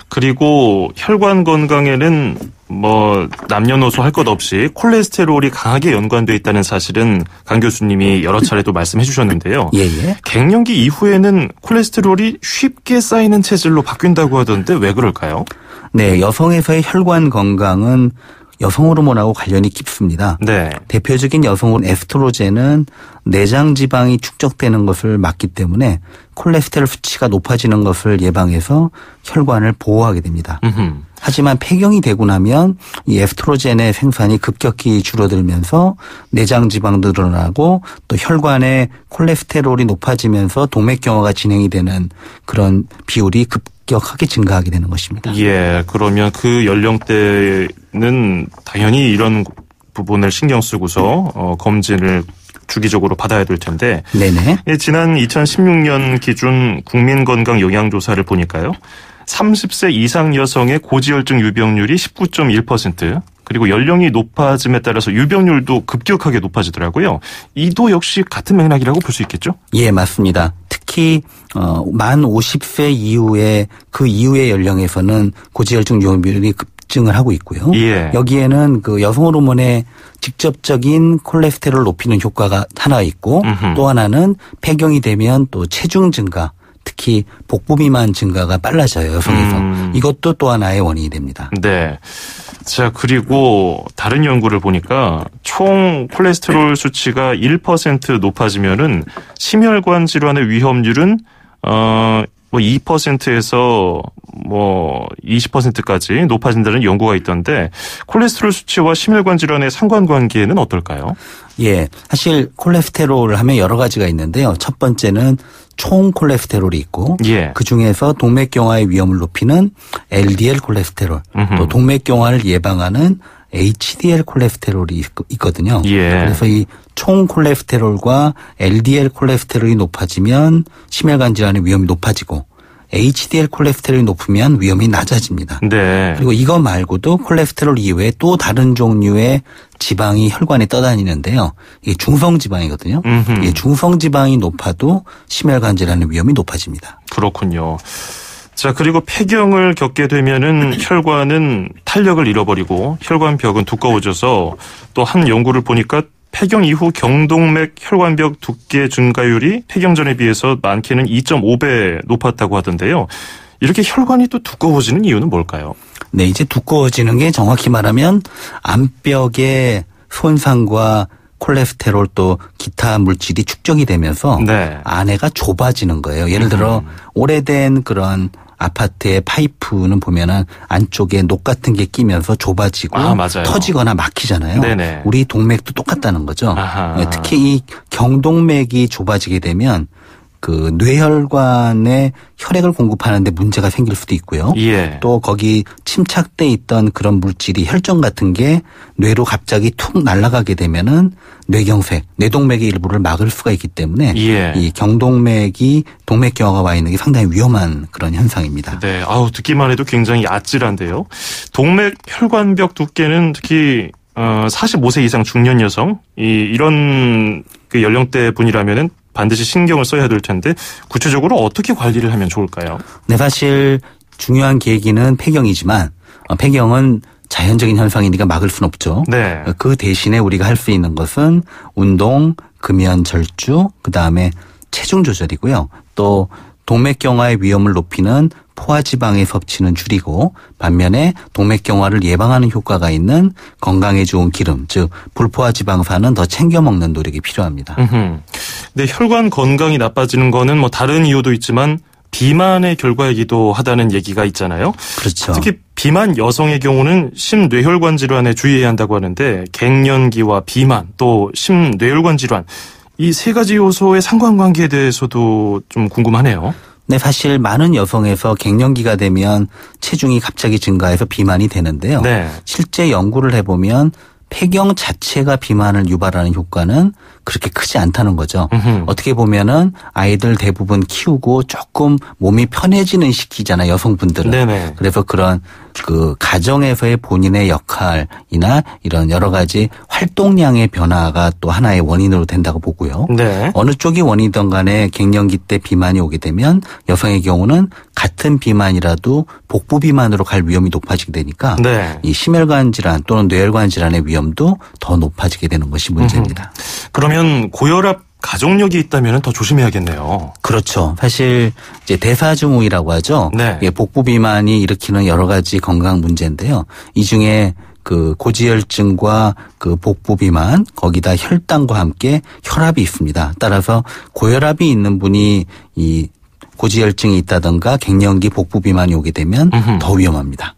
그리고 혈관 건강에는 뭐 남녀노소 할 것 없이 콜레스테롤이 강하게 연관돼 있다는 사실은 강 교수님이 여러 차례 또 말씀해 주셨는데요. 예. 갱년기 이후에는 콜레스테롤이 쉽게 쌓이는 체질로 바뀐다고 하던데 왜 그럴까요? 네, 여성에서의 혈관 건강은 여성 호르몬하고 관련이 깊습니다. 네. 대표적인 여성 호르몬 에스트로겐은 내장 지방이 축적되는 것을 막기 때문에 콜레스테롤 수치가 높아지는 것을 예방해서 혈관을 보호하게 됩니다. 하지만 폐경이 되고 나면 이 에스트로겐의 생산이 급격히 줄어들면서 내장 지방도 늘어나고 또 혈관에 콜레스테롤이 높아지면서 동맥경화가 진행이 되는 그런 비율이 급격하게 증가하게 되는 것입니다. 예, 그러면 그 연령대는 당연히 이런 부분을 신경 쓰고서 검진을 주기적으로 받아야 될 텐데. 네네. 예, 지난 2016년 기준 국민건강영양조사를 보니까요. 30세 이상 여성의 고지혈증 유병률이 19.1%, 그리고 연령이 높아짐에 따라서 유병률도 급격하게 높아지더라고요. 이도 역시 같은 맥락이라고 볼 수 있겠죠? 예, 맞습니다. 특히 만 50세 이후에 그 이후의 연령에서는 고지혈증 유병률이 급증을 하고 있고요. 예. 여기에는 그 여성 호르몬의 직접적인 콜레스테롤 높이는 효과가 하나 있고 또 하나는 폐경이 되면 또 체중 증가, 특히 복부 비만 증가가 빨라져요, 여성에서. 이것도 또 하나의 원인이 됩니다. 네. 자, 그리고 다른 연구를 보니까 총 콜레스테롤 수치가 1% 높아지면은 심혈관 질환의 위험률은 뭐 2%에서 뭐 20%까지 높아진다는 연구가 있던데 콜레스테롤 수치와 심혈관 질환의 상관관계는 어떨까요? 예, 사실 콜레스테롤을 하면 여러 가지가 있는데요. 첫 번째는 총 콜레스테롤이 있고 예. 그중에서 동맥경화의 위험을 높이는 LDL 콜레스테롤 또 동맥경화를 예방하는 HDL 콜레스테롤이 있거든요. 예. 그래서 이 총 콜레스테롤과 LDL 콜레스테롤이 높아지면 심혈관 질환의 위험이 높아지고 HDL 콜레스테롤이 높으면 위험이 낮아집니다. 네. 그리고 이거 말고도 콜레스테롤 이외에 또 다른 종류의 지방이 혈관에 떠다니는데요. 이게 중성지방이거든요. 이게 중성지방이 높아도 심혈관 질환의 위험이 높아집니다. 그렇군요. 자, 그리고 폐경을 겪게 되면은 혈관은 탄력을 잃어버리고 혈관벽은 두꺼워져서 또 한 연구를 보니까 폐경 이후 경동맥 혈관벽 두께 증가율이 폐경 전에 비해서 많게는 2.5배 높았다고 하던데요. 이렇게 혈관이 또 두꺼워지는 이유는 뭘까요? 네, 이제 두꺼워지는 게 정확히 말하면 암벽의 손상과 콜레스테롤 또 기타 물질이 축적이 되면서 네. 안에가 좁아지는 거예요. 예를 들어 오래된 그런 아파트의 파이프는 보면은 안쪽에 녹 같은 게 끼면서 좁아지고 맞아요. 터지거나 막히잖아요. 네네. 우리 동맥도 똑같다는 거죠. 아하. 특히 이 경동맥이 좁아지게 되면 그 뇌혈관에 혈액을 공급하는데 문제가 생길 수도 있고요. 예. 또 거기 침착돼 있던 그런 물질이 혈전 같은 게 뇌로 갑자기 툭 날아가게 되면은 뇌경색, 뇌동맥의 일부를 막을 수가 있기 때문에 예. 이 경동맥이 동맥경화가 와 있는 게 상당히 위험한 그런 현상입니다. 네, 듣기만 해도 굉장히 아찔한데요. 동맥 혈관벽 두께는 특히 45세 이상 중년 여성 이런 그 연령대 분이라면은 반드시 신경을 써야 될 텐데 구체적으로 어떻게 관리를 하면 좋을까요? 네, 사실 중요한 계기는 폐경이지만 폐경은 자연적인 현상이니까 막을 수는 없죠. 네. 그 대신에 우리가 할 수 있는 것은 운동, 금연 절주, 그다음에 체중 조절이고요. 또 동맥경화의 위험을 높이는 포화지방의 섭취는 줄이고 반면에 동맥경화를 예방하는 효과가 있는 건강에 좋은 기름, 즉 불포화지방산은 더 챙겨 먹는 노력이 필요합니다. 근데 혈관 건강이 나빠지는 거는 뭐 다른 이유도 있지만 비만의 결과이기도 하다는 얘기가 있잖아요. 그렇죠. 특히 비만 여성의 경우는 심뇌혈관 질환에 주의해야 한다고 하는데 갱년기와 비만 또 심뇌혈관 질환 이 세 가지 요소의 상관관계에 대해서도 좀 궁금하네요. 네, 사실 많은 여성에서 갱년기가 되면 체중이 갑자기 증가해서 비만이 되는데요. 네. 실제 연구를 해보면 폐경 자체가 비만을 유발하는 효과는 그렇게 크지 않다는 거죠. 어떻게 보면은 아이들 대부분 키우고 조금 몸이 편해지는 시기잖아요, 여성분들은. 네네. 그래서 그런 그 가정에서의 본인의 역할이나 이런 여러 가지 활동량의 변화가 또 하나의 원인으로 된다고 보고요. 네. 어느 쪽이 원인이든 간에 갱년기 때 비만이 오게 되면 여성의 경우는 같은 비만이라도 복부 비만으로 갈 위험이 높아지게 되니까 네. 이 심혈관 질환 또는 뇌혈관 질환의 위험도 더 높아지게 되는 것이 문제입니다. 그러면 고혈압 가족력이 있다면 더 조심해야겠네요. 그렇죠. 사실 이제 대사증후이라고 하죠. 네. 복부 비만이 일으키는 여러 가지 건강 문제인데요. 이 중에 그 고지혈증과 그 복부 비만 거기다 혈당과 함께 혈압이 있습니다. 따라서 고혈압이 있는 분이 이 고지혈증이 있다든가 갱년기 복부 비만이 오게 되면 더 위험합니다.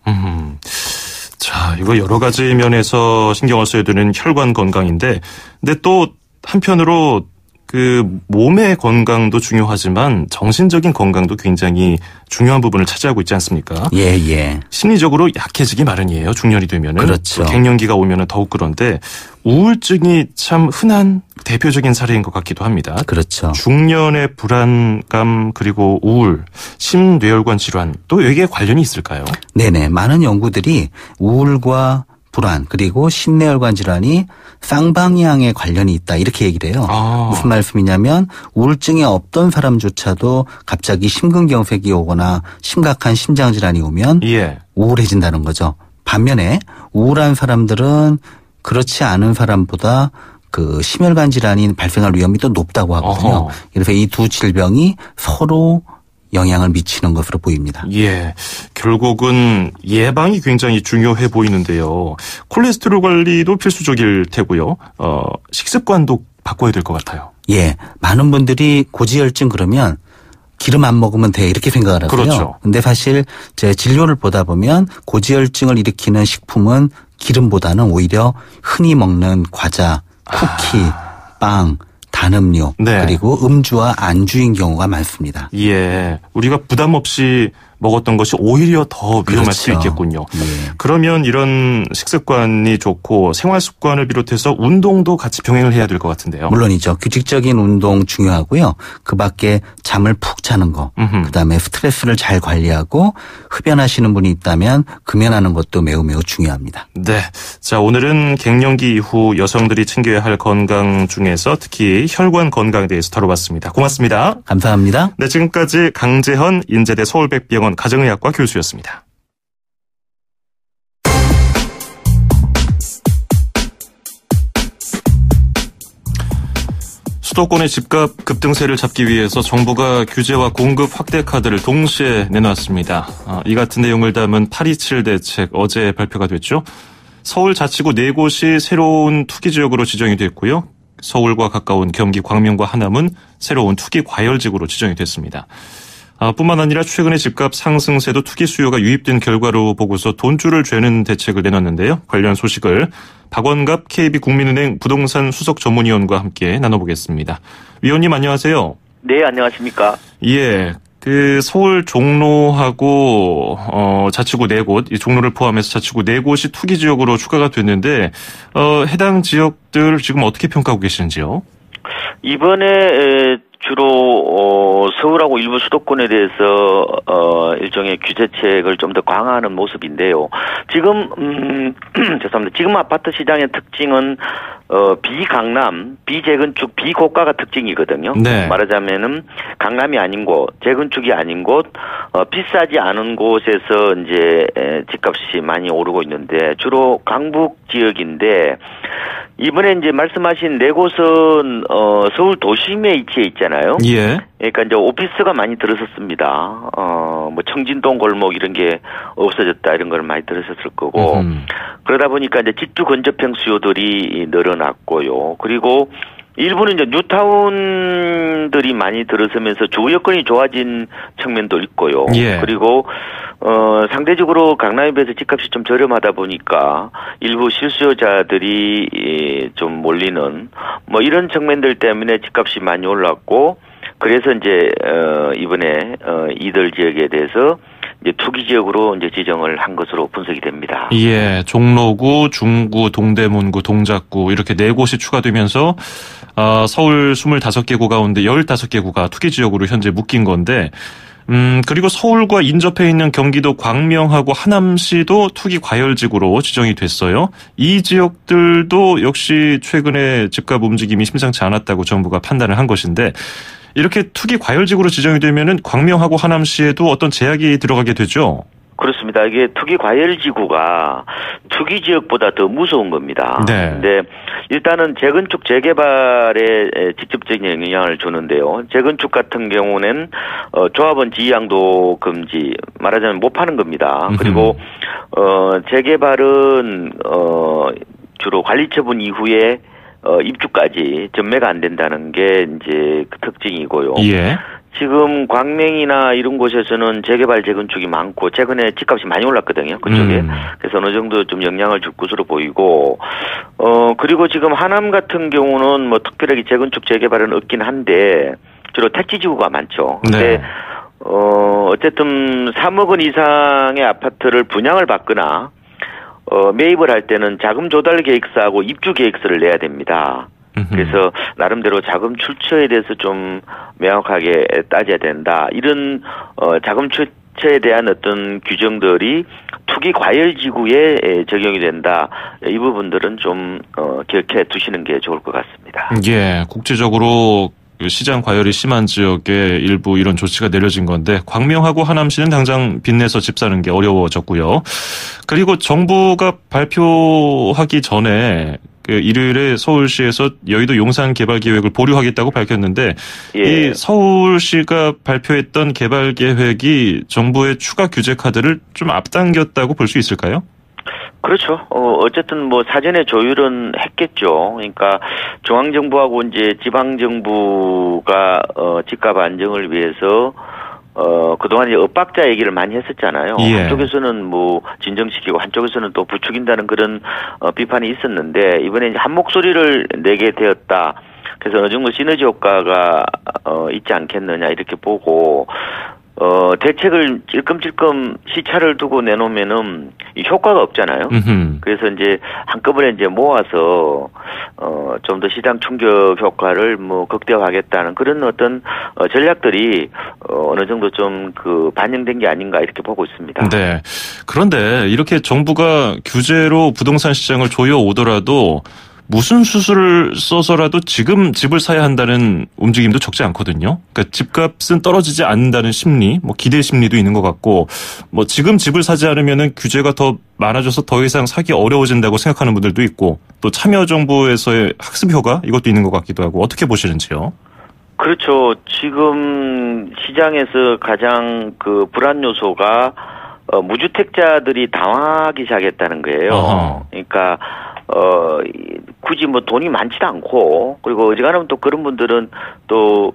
자, 이거 여러 가지 면에서 신경을 써야 되는 혈관 건강인데, 근데 또 한편으로 그 몸의 건강도 중요하지만 정신적인 건강도 굉장히 중요한 부분을 차지하고 있지 않습니까? 예, 예. 심리적으로 약해지기 마련이에요. 중년이 되면은. 그렇죠. 갱년기가 오면은 더욱 그런데 우울증이 참 흔한 대표적인 사례인 것 같기도 합니다. 그렇죠. 중년의 불안감 그리고 우울, 심뇌혈관 질환 또 여기에 관련이 있을까요? 네네. 많은 연구들이 우울과 불안 그리고 심뇌혈관 질환이 쌍방향의 관련이 있다 이렇게 얘기를 해요. 무슨 말씀이냐면 우울증이 없던 사람조차도 갑자기 심근경색이 오거나 심각한 심장질환이 오면 예. 우울해진다는 거죠. 반면에 우울한 사람들은 그렇지 않은 사람보다 그 심혈관 질환이 발생할 위험이 또 높다고 하거든요. 어허. 그래서 이 두 질병이 서로 영향을 미치는 것으로 보입니다. 예. 결국은 예방이 굉장히 중요해 보이는데요. 콜레스테롤 관리도 필수적일 테고요. 식습관도 바꿔야 될 것 같아요. 예. 많은 분들이 고지혈증 그러면 기름 안 먹으면 돼 이렇게 생각을 하고요. 그렇죠. 근데 사실 제 진료를 보다 보면 고지혈증을 일으키는 식품은 기름보다는 오히려 흔히 먹는 과자, 쿠키, 빵, 단음료 네. 그리고 음주와 안주인 경우가 많습니다. 예. 우리가 부담 없이 먹었던 것이 오히려 더 위험할 수 그렇죠. 있겠군요. 예. 그러면 이런 식습관이 좋고 생활 습관을 비롯해서 운동도 같이 병행을 해야 될 것 같은데요. 물론이죠. 규칙적인 운동 중요하고요. 그밖에 잠을 푹 자는 거, 그다음에 스트레스를 잘 관리하고 흡연하시는 분이 있다면 금연하는 것도 매우 중요합니다. 네. 자, 오늘은 갱년기 이후 여성들이 챙겨야 할 건강 중에서 특히 혈관 건강에 대해서 다뤄봤습니다. 고맙습니다. 감사합니다. 네, 지금까지 강재헌 인제대 서울백병원 가정의학과 교수였습니다. 수도권의 집값 급등세를 잡기 위해서 정부가 규제와 공급 확대 카드를 동시에 내놨습니다. 이 같은 내용을 담은 827 대책 어제 발표가 됐죠. 서울 자치구 4곳이 새로운 투기지역으로 지정이 됐고요. 서울과 가까운 경기 광명과 하남은 새로운 투기 과열지구로 지정이 됐습니다. 뿐만 아니라 최근의 집값 상승세도 투기 수요가 유입된 결과로 보고서 돈줄을 죄는 대책을 내놨는데요. 관련 소식을 박원갑 KB국민은행 부동산 수석 전문위원과 함께 나눠보겠습니다. 위원님 안녕하세요. 네, 안녕하십니까. 예. 그 서울 종로하고 자치구 4곳, 이 종로를 포함해서 자치구 4곳이 투기 지역으로 추가가 됐는데 해당 지역들 지금 어떻게 평가하고 계시는지요? 이번에 주로 서울하고 일부 수도권에 대해서 일종의 규제책을 좀 더 강화하는 모습인데요. 지금 죄송합니다. 지금 아파트 시장의 특징은 비강남, 비재건축, 비고가가 특징이거든요. 네. 말하자면은 강남이 아닌 곳, 재건축이 아닌 곳, 비싸지 않은 곳에서 이제 집값이 많이 오르고 있는데 주로 강북 지역인데 이번에 이제 말씀하신 4곳은 서울 도심에 위치해 있잖아요. 예. 그러니까 이제 오피스가 많이 들어섰습니다. 뭐 청진동 골목 이런 게 없어졌다 이런 걸 많이 들으셨을 거고 그러다 보니까 이제 집주 근접형 수요들이 늘어났고요. 그리고 일부는 이제 뉴타운들이 많이 들어서면서 주거 여건이 좋아진 측면도 있고요. 예. 그리고 상대적으로 강남에 비해서 집값이 좀 저렴하다 보니까 일부 실수요자들이 좀 몰리는 뭐 이런 측면들 때문에 집값이 많이 올랐고 그래서 이제 이번에 이들 지역에 대해서 이제 투기 지역으로 이제 지정을 한 것으로 분석이 됩니다. 예, 종로구, 중구, 동대문구, 동작구 이렇게 4곳이 추가되면서 서울 25개 구 가운데 15개 구가 투기 지역으로 현재 묶인 건데 그리고 서울과 인접해 있는 경기도 광명하고 하남시도 투기 과열지구로 지정이 됐어요. 이 지역들도 역시 최근에 집값 움직임이 심상치 않았다고 정부가 판단을 한 것인데 이렇게 투기 과열지구로 지정이 되면은 광명하고 하남시에도 어떤 제약이 들어가게 되죠? 그렇습니다. 이게 투기 과열지구가 투기 지역보다 더 무서운 겁니다. 네. 근데 일단은 재건축 재개발에 직접적인 영향을 주는데요. 재건축 같은 경우는 조합원 지휘양도 금지, 말하자면 못 파는 겁니다. 그리고 재개발은 주로 관리처분 이후에 입주까지 전매가 안 된다는 게 이제 그 특징이고요. 예. 지금 광명이나 이런 곳에서는 재개발 재건축이 많고 최근에 집값이 많이 올랐거든요. 그쪽에. 그래서 어느 정도 좀 영향을 줄 것으로 보이고 그리고 지금 하남 같은 경우는 뭐 특별하게 재건축 재개발은 없긴 한데 주로 택지지구가 많죠. 근데 네. 어쨌든 3억 원 이상의 아파트를 분양을 받거나 매입을 할 때는 자금 조달 계획서하고 입주 계획서를 내야 됩니다. 그래서 나름대로 자금 출처에 대해서 좀 명확하게 따져야 된다. 이런 자금 출처에 대한 어떤 규정들이 투기 과열 지구에 적용이 된다. 이 부분들은 좀 기억해 두시는 게 좋을 것 같습니다. 예, 국제적으로 시장 과열이 심한 지역에 일부 이런 조치가 내려진 건데 광명하고 하남시는 당장 빚내서 집 사는 게 어려워졌고요. 그리고 정부가 발표하기 전에 일요일에 서울시에서 여의도 용산 개발 계획을 보류하겠다고 밝혔는데 예. 이 서울시가 발표했던 개발 계획이 정부의 추가 규제 카드를 좀 앞당겼다고 볼 수 있을까요? 그렇죠. 어쨌든 뭐 사전에 조율은 했겠죠. 그러니까 중앙정부하고 이제 지방정부가 집값 안정을 위해서 그동안 이제 엇박자 얘기를 많이 했었잖아요. 예. 한쪽에서는 뭐 진정시키고 한쪽에서는 또 부추긴다는 그런 비판이 있었는데 이번에 이제 한 목소리를 내게 되었다. 그래서 어느 정도 시너지 효과가 있지 않겠느냐 이렇게 보고 대책을 찔끔찔끔 시차를 두고 내놓으면은 효과가 없잖아요. 그래서 이제 한꺼번에 이제 모아서 좀 더 시장 충격 효과를 뭐 극대화하겠다는 그런 어떤 전략들이 어느 정도 좀 그 반영된 게 아닌가 이렇게 보고 있습니다. 네. 그런데 이렇게 정부가 규제로 부동산 시장을 조여 오더라도 무슨 수술을 써서라도 지금 집을 사야 한다는 움직임도 적지 않거든요. 그러니까 집값은 떨어지지 않는다는 심리, 뭐 기대 심리도 있는 것 같고, 뭐 지금 집을 사지 않으면은 규제가 더 많아져서 더 이상 사기 어려워진다고 생각하는 분들도 있고, 또 참여정부에서의 학습 효과 이것도 있는 것 같기도 하고 어떻게 보시는지요? 그렇죠. 지금 시장에서 가장 그 불안 요소가 무주택자들이 당황하기 시작했다는 거예요. 어허. 그러니까 굳이 뭐 돈이 많지도 않고 그리고 어지간하면 또 그런 분들은 또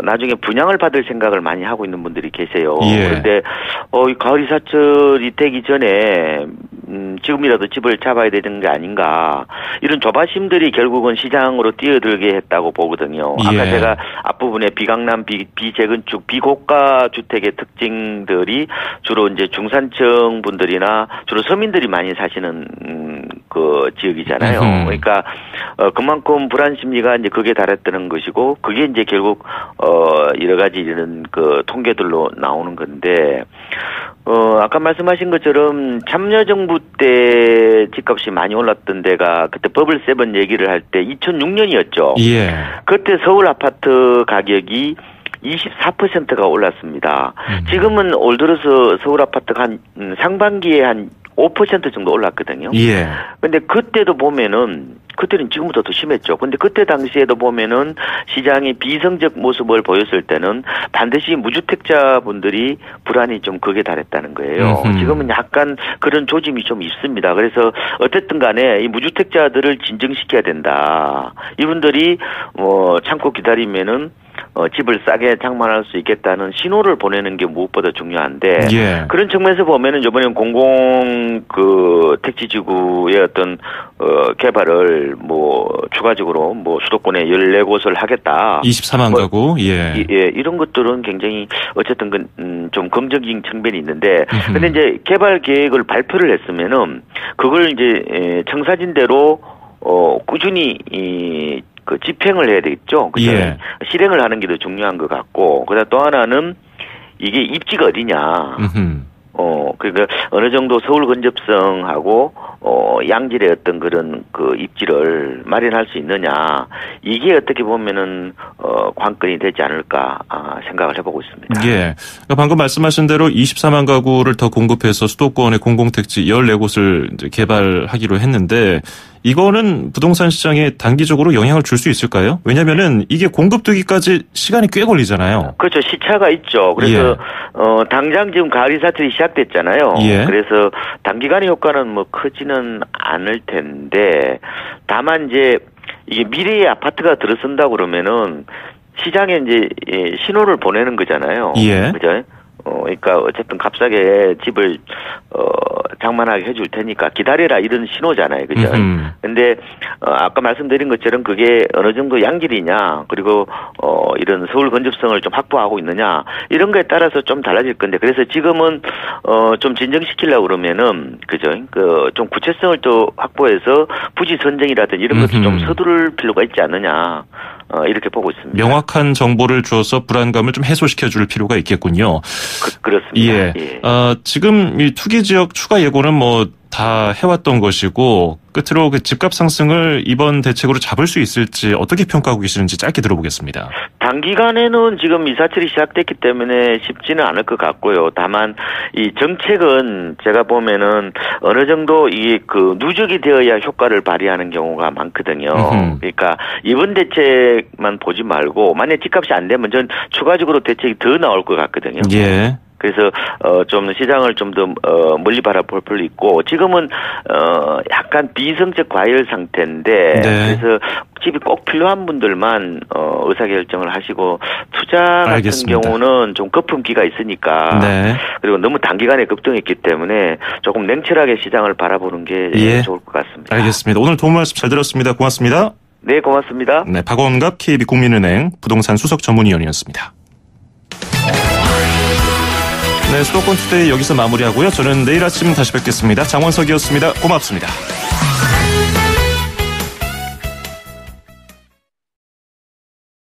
나중에 분양을 받을 생각을 많이 하고 있는 분들이 계세요. 예. 그런데 이 가을 이사철이 되기 전에 지금이라도 집을 잡아야 되는 게 아닌가. 이런 조바심들이 결국은 시장으로 뛰어들게 했다고 보거든요. 예. 아까 제가 앞부분에 비강남, 비재건축, 비고가 주택의 특징들이 주로 이제 중산층 분들이나 주로 서민들이 많이 사시는 그 지역이잖아요. 그러니까 그만큼 불안 심리가 이제 극에 달했다는 것이고, 그게 이제 결국 여러 가지 이런 그 통계들로 나오는 건데, 아까 말씀하신 것처럼 참여정부 때 집값이 많이 올랐던 데가 그때 버블 세븐 얘기를 할 때 2006년이었죠. 예. 그때 서울 아파트 가격이 24%가 올랐습니다. 지금은 올 들어서 서울 아파트가 한 상반기에 한 5% 정도 올랐거든요. 예. 근데 그때도 보면은, 그때는 지금보다 더 심했죠. 근데 그때 당시에도 보면은 시장이 비성적 모습을 보였을 때는 반드시 무주택자분들이 불안이 좀 극에 달했다는 거예요. 지금은 약간 그런 조짐이 좀 있습니다. 그래서 어쨌든 간에 이 무주택자들을 진정시켜야 된다. 이분들이 참고 기다리면은 집을 싸게 장만할 수 있겠다는 신호를 보내는 게 무엇보다 중요한데, 예. 그런 측면에서 보면은 이번에 공공 택지지구의 어떤 개발을 추가적으로 수도권에 14곳을 하겠다. 24만 가구. 예. 이런 것들은 굉장히 어쨌든 좀 긍정적인 측면이 있는데, 근데 이제 개발 계획을 발표를 했으면은 그걸 이제 청사진대로 꾸준히 그 집행을 해야 되겠죠. 그죠? 예. 실행을 하는 게 더 중요한 것 같고, 그다음 또 하나는 이게 입지가 어디냐. 그러니까 어느 정도 서울 근접성하고 양질의 어떤 그런 그 입지를 마련할 수 있느냐, 이게 어떻게 보면은 관건이 되지 않을까 생각을 해보고 있습니다. 예. 그러니까 방금 말씀하신 대로 24만 가구를 더 공급해서 수도권의 공공택지 14곳을 이제 개발하기로 했는데, 이거는 부동산 시장에 단기적으로 영향을 줄 수 있을까요? 왜냐면은 이게 공급되기까지 시간이 꽤 걸리잖아요. 그렇죠. 시차가 있죠. 그래서 당장 지금 가을 이사철이 시작됐잖아요. 예. 그래서 단기간의 효과는 크지는 않을 텐데, 다만 이제 이게 미래의 아파트가 들어선다고 그러면은 시장에 이제 신호를 보내는 거잖아요. 예. 그죠? 그러니까 어쨌든 값싸게 집을 장만하게 해줄 테니까 기다려라, 이런 신호잖아요. 그죠? 근데 아까 말씀드린 것처럼 그게 어느 정도 양질이냐, 그리고 이런 서울 근접성을 좀 확보하고 있느냐, 이런 거에 따라서 좀 달라질 건데, 그래서 지금은 좀 진정시키려고 그러면은, 그죠? 좀 구체성을 또 확보해서 부지 선정이라든지 이런 것도 좀 서두를 필요가 있지 않느냐, 이렇게 보고 있습니다. 명확한 정보를 주어서 불안감을 좀 해소시켜 줄 필요가 있겠군요. 그렇습니다. 예. 예. 지금 이 투기 지역 추가 예고는 다 해왔던 것이고, 끝으로 그 집값 상승을 이번 대책으로 잡을 수 있을지 어떻게 평가하고 계시는지 짧게 들어보겠습니다. 단기간에는 지금 이사철이 시작됐기 때문에 쉽지는 않을 것 같고요. 다만 이 정책은 제가 보면은 어느 정도 이게 누적이 되어야 효과를 발휘하는 경우가 많거든요. 그러니까 이번 대책만 보지 말고, 만약 집값이 안 되면 전 추가적으로 대책이 더 나올 것 같거든요. 예. 그래서 좀 시장을 좀 더 멀리 바라볼 필요 있고, 지금은 약간 비성적 과열 상태인데, 네. 그래서 집이 꼭 필요한 분들만 의사결정을 하시고, 투자 같은 알겠습니다. 경우는 좀 거품기가 있으니까, 네. 그리고 너무 단기간에 급등했기 때문에 조금 냉철하게 시장을 바라보는 게 예. 좋을 것 같습니다. 알겠습니다. 오늘 도움 말씀 잘 들었습니다. 고맙습니다. 네, 고맙습니다. 네, 박원갑 KB국민은행 부동산 수석 전문위원이었습니다. 네, 수도권 투데이 여기서 마무리하고요. 저는 내일 아침 다시 뵙겠습니다. 장원석이었습니다. 고맙습니다.